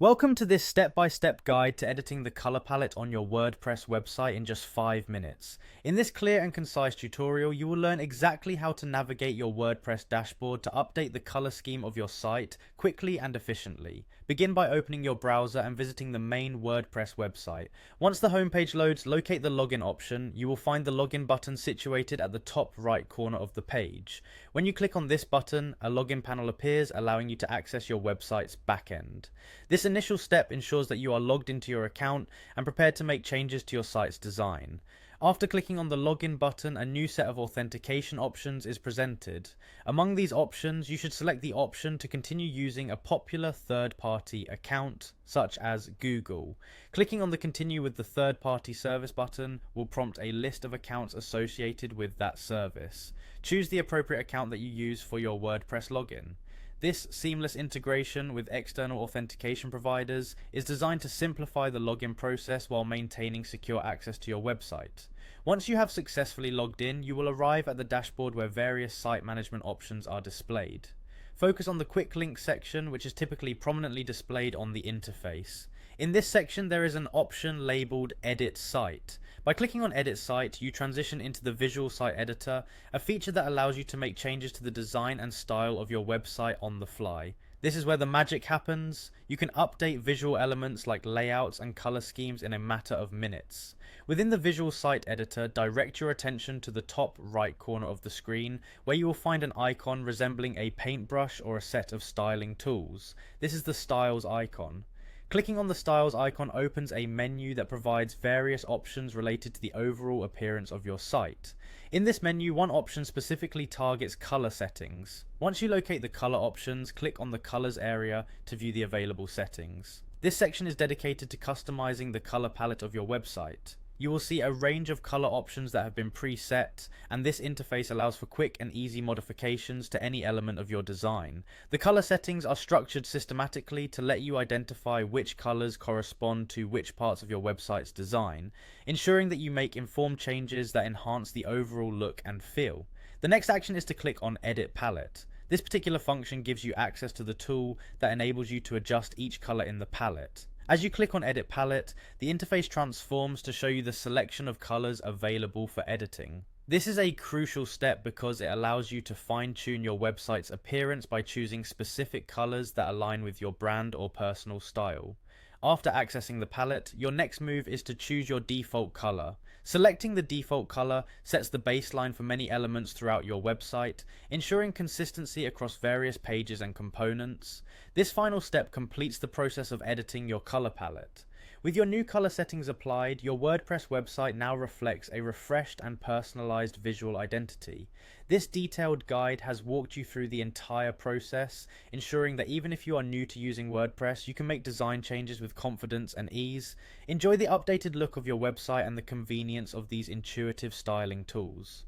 Welcome to this step-by-step guide to editing the color palette on your WordPress website in just 5 minutes. In this clear and concise tutorial, you will learn exactly how to navigate your WordPress dashboard to update the color scheme of your site quickly and efficiently. Begin by opening your browser and visiting the main WordPress website. Once the homepage loads, locate the login option. You will find the login button situated at the top right corner of the page. When you click on this button, a login panel appears, allowing you to access your website's backend. This initial step ensures that you are logged into your account and prepared to make changes to your site's design. After clicking on the login button, a new set of authentication options is presented. Among these options, you should select the option to continue using a popular third-party account, such as Google. Clicking on the Continue with the third-party service button will prompt a list of accounts associated with that service. Choose the appropriate account that you use for your WordPress login. This seamless integration with external authentication providers is designed to simplify the login process while maintaining secure access to your website. Once you have successfully logged in, you will arrive at the dashboard where various site management options are displayed. Focus on the Quick Links section, which is typically prominently displayed on the interface. In this section, there is an option labeled Edit Site. By clicking on Edit Site, you transition into the Visual Site Editor, a feature that allows you to make changes to the design and style of your website on the fly. This is where the magic happens. You can update visual elements like layouts and color schemes in a matter of minutes. Within the Visual Site Editor, direct your attention to the top right corner of the screen, where you will find an icon resembling a paintbrush or a set of styling tools. This is the Styles icon. Clicking on the Styles icon opens a menu that provides various options related to the overall appearance of your site. In this menu, one option specifically targets color settings. Once you locate the color options, click on the colors area to view the available settings. This section is dedicated to customizing the color palette of your website. You will see a range of color options that have been preset, and this interface allows for quick and easy modifications to any element of your design. The color settings are structured systematically to let you identify which colors correspond to which parts of your website's design, ensuring that you make informed changes that enhance the overall look and feel. The next action is to click on Edit Palette. This particular function gives you access to the tool that enables you to adjust each color in the palette. As you click on Edit Palette, the interface transforms to show you the selection of colors available for editing. This is a crucial step because it allows you to fine-tune your website's appearance by choosing specific colors that align with your brand or personal style. After accessing the palette, your next move is to choose your default color. Selecting the default color sets the baseline for many elements throughout your website, ensuring consistency across various pages and components. This final step completes the process of editing your color palette. With your new color settings applied, your WordPress website now reflects a refreshed and personalized visual identity. This detailed guide has walked you through the entire process, ensuring that even if you are new to using WordPress, you can make design changes with confidence and ease. Enjoy the updated look of your website and the convenience of these intuitive styling tools.